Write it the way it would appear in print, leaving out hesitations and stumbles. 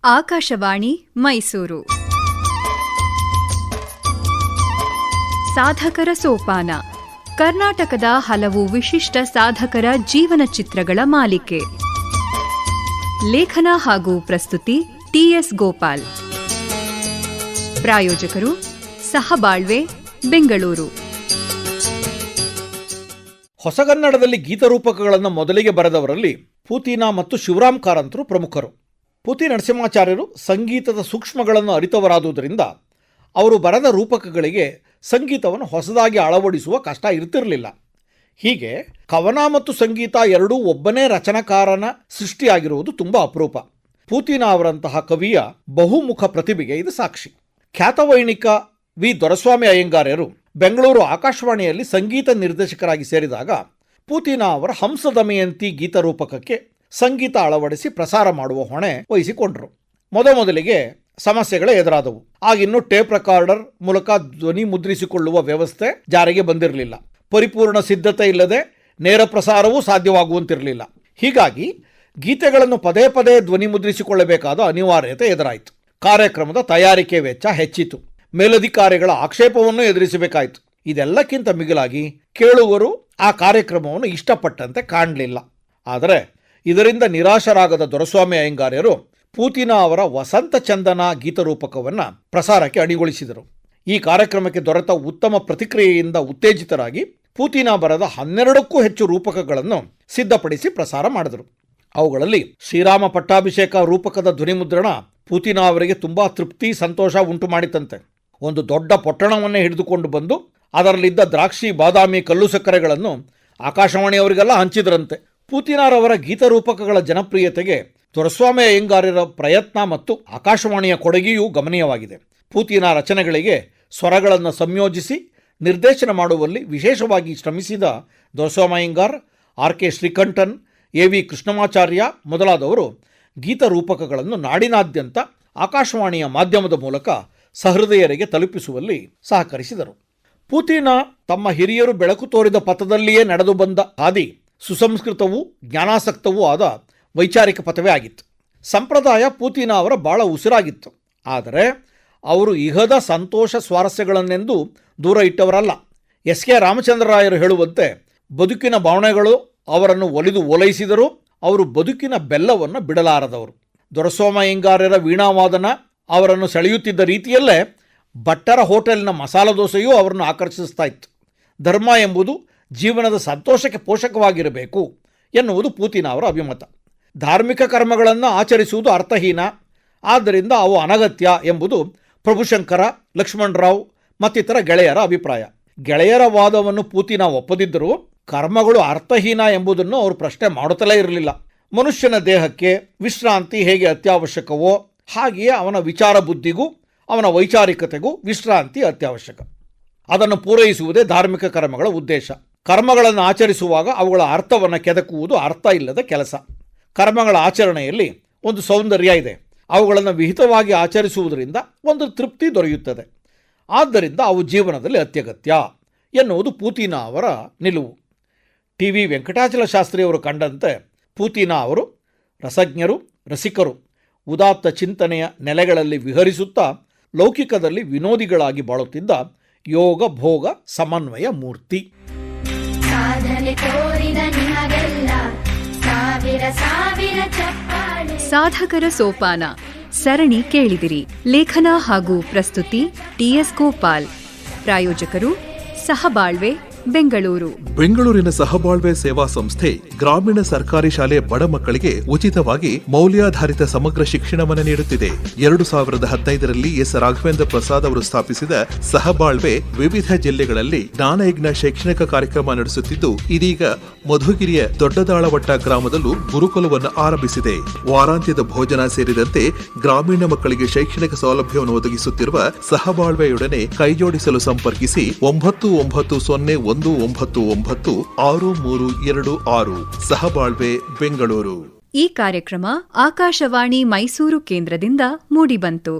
ಆಕಾಶವಾಣಿ ಮೈಸೂರು. ಸಾಧಕರ ಸೋಪಾನ, ಕರ್ನಾಟಕದ ಹಲವು ವಿಶಿಷ್ಟ ಸಾಧಕರ ಜೀವನ ಚಿತ್ರಗಳ ಮಾಲಿಕೆ. ಲೇಖನ ಹಾಗೂ ಪ್ರಸ್ತುತಿ ಟಿಎಸ್ ಗೋಪಾಲ್. ಪ್ರಾಯೋಜಕರು ಸಹಬಾಳ್ವೆ, ಬೆಂಗಳೂರು. ಹೊಸಗನ್ನಡದಲ್ಲಿ ಗೀತರೂಪಕಗಳನ್ನು ಮೊದಲಿಗೆ ಬರೆದವರಲ್ಲಿ ಪೂತಿನ ಮತ್ತು ಶಿವರಾಮ್ ಕಾರಂತರು ಪ್ರಮುಖರು. ಪೂತಿ ನರಸಿಂಹಾಚಾರ್ಯರು ಸಂಗೀತದ ಸೂಕ್ಷ್ಮಗಳನ್ನು ಅರಿತವರಾದುದರಿಂದ ಅವರು ಬರೆದ ರೂಪಕಗಳಿಗೆ ಸಂಗೀತವನ್ನು ಹೊಸದಾಗಿ ಅಳವಡಿಸುವ ಕಷ್ಟ ಇರ್ತಿರಲಿಲ್ಲ. ಹೀಗೆ ಕವನ ಮತ್ತು ಸಂಗೀತ ಎರಡೂ ಒಬ್ಬನೇ ರಚನಾಕಾರನ ಸೃಷ್ಟಿಯಾಗಿರುವುದು ತುಂಬ ಅಪರೂಪ. ಪೂತಿನ ಅವರಂತಹ ಕವಿಯ ಬಹುಮುಖ ಪ್ರತಿಭೆಗೆ ಇದು ಸಾಕ್ಷಿ. ಖ್ಯಾತ ವೈಣಿಕ ವಿ ದೊರೆಸ್ವಾಮಿ ಅಯ್ಯಂಗಾರ್ಯರು ಬೆಂಗಳೂರು ಆಕಾಶವಾಣಿಯಲ್ಲಿ ಸಂಗೀತ ನಿರ್ದೇಶಕರಾಗಿ ಸೇರಿದಾಗ ಪೂತಿನ ಅವರ ಹಂಸದಮಯಂತಿ ಗೀತರೂಪಕಕ್ಕೆ ಸಂಗೀತ ಅಳವಡಿಸಿ ಪ್ರಸಾರ ಮಾಡುವ ಹೊಣೆ ವಹಿಸಿಕೊಂಡರು. ಮೊದಲಿಗೆ ಸಮಸ್ಯೆಗಳೇ ಎದುರಾದವು. ಆಗಿನ್ನೂ ಟೇಪ್ ರೆಕಾರ್ಡರ್ ಮೂಲಕ ಧ್ವನಿ ಮುದ್ರಿಸಿಕೊಳ್ಳುವ ವ್ಯವಸ್ಥೆ ಜಾರಿಗೆ ಬಂದಿರಲಿಲ್ಲ. ಪರಿಪೂರ್ಣ ಸಿದ್ಧತೆ ಇಲ್ಲದೆ ನೇರ ಪ್ರಸಾರವೂ ಸಾಧ್ಯವಾಗುವಂತಿರಲಿಲ್ಲ. ಹೀಗಾಗಿ ಗೀತೆಗಳನ್ನು ಪದೇ ಪದೇ ಧ್ವನಿ ಮುದ್ರಿಸಿಕೊಳ್ಳಬೇಕಾದ ಅನಿವಾರ್ಯತೆ ಎದುರಾಯಿತು. ಕಾರ್ಯಕ್ರಮದ ತಯಾರಿಕೆ ವೆಚ್ಚ ಹೆಚ್ಚಿತು. ಮೇಲಧಿಕಾರಿಗಳ ಆಕ್ಷೇಪವನ್ನು ಎದುರಿಸಬೇಕಾಯಿತು. ಇದೆಲ್ಲಕ್ಕಿಂತ ಮಿಗಿಲಾಗಿ ಕೇಳುವರು ಆ ಕಾರ್ಯಕ್ರಮವನ್ನು ಇಷ್ಟಪಟ್ಟಂತೆ ಕಾಣಲಿಲ್ಲ. ಆದರೆ ಇದರಿಂದ ನಿರಾಶರಾಗದ ದೊರೆಸ್ವಾಮಿ ಅಯ್ಯಂಗಾರ್ಯರು ಪೂತಿನ ಅವರ ವಸಂತ ಚಂದನ ಗೀತರೂಪಕವನ್ನು ಪ್ರಸಾರಕ್ಕೆ ಅಣಿಗೊಳಿಸಿದರು. ಈ ಕಾರ್ಯಕ್ರಮಕ್ಕೆ ದೊರೆತ ಉತ್ತಮ ಪ್ರತಿಕ್ರಿಯೆಯಿಂದ ಉತ್ತೇಜಿತರಾಗಿ ಪೂತಿನ ಬರೆದ 12ಕ್ಕೂ ಹೆಚ್ಚು ರೂಪಕಗಳನ್ನು ಸಿದ್ಧಪಡಿಸಿ ಪ್ರಸಾರ ಮಾಡಿದರು. ಅವುಗಳಲ್ಲಿ ಶ್ರೀರಾಮ ಪಟ್ಟಾಭಿಷೇಕ ರೂಪಕದ ಧ್ವನಿಮುದ್ರಣ ಪೂತಿನ ಅವರಿಗೆ ತುಂಬ ತೃಪ್ತಿ, ಸಂತೋಷ ಉಂಟು ಮಾಡಿತಂತೆ. ಒಂದು ದೊಡ್ಡ ಪೊಟ್ಟಣವನ್ನೇ ಹಿಡಿದುಕೊಂಡು ಬಂದು ಅದರಲ್ಲಿದ್ದ ದ್ರಾಕ್ಷಿ, ಬಾದಾಮಿ, ಕಲ್ಲು ಸಕ್ಕರೆಗಳನ್ನು ಆಕಾಶವಾಣಿಯವರಿಗೆಲ್ಲ ಹಂಚಿದ್ರಂತೆ. ಪೂತಿನಾರವರ ಗೀತರೂಪಕಗಳ ಜನಪ್ರಿಯತೆಗೆ ದೊರೆಸ್ವಾಮಿ ಅಯ್ಯಂಗಾರ್ಯರ ಪ್ರಯತ್ನ ಮತ್ತು ಆಕಾಶವಾಣಿಯ ಕೊಡುಗೆಯೂ ಗಮನೀಯವಾಗಿದೆ. ಪೂತಿನ ರಚನೆಗಳಿಗೆ ಸ್ವರಗಳನ್ನು ಸಂಯೋಜಿಸಿ ನಿರ್ದೇಶನ ಮಾಡುವಲ್ಲಿ ವಿಶೇಷವಾಗಿ ಶ್ರಮಿಸಿದ Doreswamy Iyengar, R K Srikantan, A V Krishnamacharya ಮೊದಲಾದವರು ಗೀತರೂಪಕಗಳನ್ನು ನಾಡಿನಾದ್ಯಂತ ಆಕಾಶವಾಣಿಯ ಮಾಧ್ಯಮದ ಮೂಲಕ ಸಹೃದಯರಿಗೆ ತಲುಪಿಸುವಲ್ಲಿ ಸಹಕರಿಸಿದರು. ಪೂತಿನ ತಮ್ಮ ಹಿರಿಯರು ಬೆಳಕು ತೋರಿದ ಪಥದಲ್ಲಿಯೇ ನಡೆದು ಬಂದ ಹಾದಿ ಸುಸಂಸ್ಕೃತವೂ ಜ್ಞಾನಾಸಕ್ತವೂ ಆದ ವೈಚಾರಿಕ ಪಥವೇ ಆಗಿತ್ತು. ಸಂಪ್ರದಾಯ ಪೂತಿನ ಅವರ ಬಹಳ ಉಸಿರಾಗಿತ್ತು. ಆದರೆ ಅವರು ಇಹದ ಸಂತೋಷ ಸ್ವಾರಸ್ಯಗಳನ್ನೆಂದು ದೂರ ಇಟ್ಟವರಲ್ಲ. ಎಸ್ ಕೆ ರಾಮಚಂದ್ರರಾಯರು ಹೇಳುವಂತೆ, ಬದುಕಿನ ಭಾವನೆಗಳು ಅವರನ್ನು ಒಲಿದು ಓಲೈಸಿದರೂ ಅವರು ಬದುಕಿನ ಬೆಲ್ಲವನ್ನು ಬಿಡಲಾರದವರು. ದೊರೆಸ್ವಾಮಿ ಅಯ್ಯಂಗಾರ್ಯರ ವೀಣಾವಾದನ ಅವರನ್ನು ಸೆಳೆಯುತ್ತಿದ್ದ ರೀತಿಯಲ್ಲೇ ಭಟ್ಟರ ಹೋಟೆಲ್ನ ಮಸಾಲ ದೋಸೆಯೂ ಅವರನ್ನು ಆಕರ್ಷಿಸ್ತಾ ಇತ್ತು. ಧರ್ಮ ಎಂಬುದು ಜೀವನದ ಸಂತೋಷಕ್ಕೆ ಪೋಷಕವಾಗಿರಬೇಕು ಎನ್ನುವುದು ಪೂತಿನ ಅವರ ಅಭಿಮತ. ಧಾರ್ಮಿಕ ಕರ್ಮಗಳನ್ನು ಆಚರಿಸುವುದು ಅರ್ಥಹೀನ, ಆದ್ದರಿಂದ ಅವು ಅನಗತ್ಯ ಎಂಬುದು ಪ್ರಭುಶಂಕರ, ಲಕ್ಷ್ಮಣರಾವ್ ಮತ್ತಿತರ ಗೆಳೆಯರ ಅಭಿಪ್ರಾಯ. ಗೆಳೆಯರ ವಾದವನ್ನು ಪೂತಿನ ಒಪ್ಪದಿದ್ದರೂ ಕರ್ಮಗಳು ಅರ್ಥಹೀನ ಎಂಬುದನ್ನು ಅವರು ಪ್ರಶ್ನೆ ಮಾಡುತ್ತಲೇ ಇರಲಿಲ್ಲ. ಮನುಷ್ಯನ ದೇಹಕ್ಕೆ ವಿಶ್ರಾಂತಿ ಹೇಗೆ ಅತ್ಯವಶ್ಯಕವೋ ಹಾಗೆಯೇ ಅವನ ವಿಚಾರ ಬುದ್ಧಿಗೂ ಅವನ ವೈಚಾರಿಕತೆಗೂ ವಿಶ್ರಾಂತಿ ಅತ್ಯವಶ್ಯಕ. ಅದನ್ನು ಪೂರೈಸುವುದೇ ಧಾರ್ಮಿಕ ಕರ್ಮಗಳ ಉದ್ದೇಶ. ಕರ್ಮಗಳನ್ನು ಆಚರಿಸುವಾಗ ಅವುಗಳ ಅರ್ಥವನ್ನು ಕೆದಕುವುದು ಅರ್ಥ ಇಲ್ಲದ ಕೆಲಸ. ಕರ್ಮಗಳ ಆಚರಣೆಯಲ್ಲಿ ಒಂದು ಸೌಂದರ್ಯ ಇದೆ. ಅವುಗಳನ್ನು ವಿಹಿತವಾಗಿ ಆಚರಿಸುವುದರಿಂದ ಒಂದು ತೃಪ್ತಿ ದೊರೆಯುತ್ತದೆ. ಆದ್ದರಿಂದ ಅವು ಜೀವನದಲ್ಲಿ ಅತ್ಯಗತ್ಯ ಎನ್ನುವುದು ಪೂತಿನ ಅವರ ನಿಲುವು. ಟಿ ವಿ ವೆಂಕಟಾಚಲ ಶಾಸ್ತ್ರಿಯವರು ಕಂಡಂತೆ ಪೂತಿನ ಅವರು ರಸಜ್ಞರು, ರಸಿಕರು, ಉದಾತ್ತ ಚಿಂತನೆಯ ನೆಲೆಗಳಲ್ಲಿ ವಿಹರಿಸುತ್ತಾ ಲೌಕಿಕದಲ್ಲಿ ವಿನೋದಿಗಳಾಗಿ ಬಾಳುತ್ತಿದ್ದ ಯೋಗ ಭೋಗ ಸಮನ್ವಯ ಮೂರ್ತಿ. ಸಾಧಕರ ಸೋಪಾನ ಸರಣಿ ಕೇಳಿದಿರಿ. ಲೇಖನ ಹಾಗೂ ಪ್ರಸ್ತುತಿ ಟಿಎಸ್ ಗೋಪಾಲ್. ಪ್ರಾಯೋಜಕರು ಸಹಬಾಳ್ವೆ, ಬೆಂಗಳೂರು. ಬೆಂಗಳೂರಿನ ಸಹಬಾಳ್ವೆ ಸೇವಾ ಸಂಸ್ಥೆ ಗ್ರಾಮೀಣ ಸರ್ಕಾರಿ ಶಾಲೆ ಬಡ ಮಕ್ಕಳಿಗೆ ಉಚಿತವಾಗಿ ಮೌಲ್ಯಾಧಾರಿತ ಸಮಗ್ರ ಶಿಕ್ಷಣವನ್ನು ನೀಡುತ್ತಿದೆ. 2015ರಲ್ಲಿ ಎಸ್ ರಾಘವೇಂದ್ರ ಪ್ರಸಾದ್ ಅವರು ಸ್ಥಾಪಿಸಿದ ಸಹಬಾಳ್ವೆ ವಿವಿಧ ಜಿಲ್ಲೆಗಳಲ್ಲಿ ಜ್ಞಾನಯಜ್ಞ ಶೈಕ್ಷಣಿಕ ಕಾರ್ಯಕ್ರಮ ನಡೆಸುತ್ತಿದ್ದು, ಇದೀಗ ಮಧುಗಿರಿಯ ದೊಡ್ಡದಾಳವಟ್ಟ ಗ್ರಾಮದಲ್ಲೂ ಗುರುಕುಲವನ್ನು ಆರಂಭಿಸಿದೆ. ವಾರಾಂತ್ಯದ ಭೋಜನ ಸೇರಿದಂತೆ ಗ್ರಾಮೀಣ ಮಕ್ಕಳಿಗೆ ಶೈಕ್ಷಣಿಕ ಸೌಲಭ್ಯವನ್ನು ಒದಗಿಸುತ್ತಿರುವ ಸಹಬಾಳ್ವೆಯೊಡನೆ ಕೈಜೋಡಿಸಲು ಸಂಪರ್ಕಿಸಿ 9919963226. ಸಹಬಾಳ್ವೆ, ಬೆಂಗಳೂರು. ಈ ಕಾರ್ಯಕ್ರಮ ಆಕಾಶವಾಣಿ ಮೈಸೂರು ಕೇಂದ್ರದಿಂದ ಮೂಡಿಬಂತು.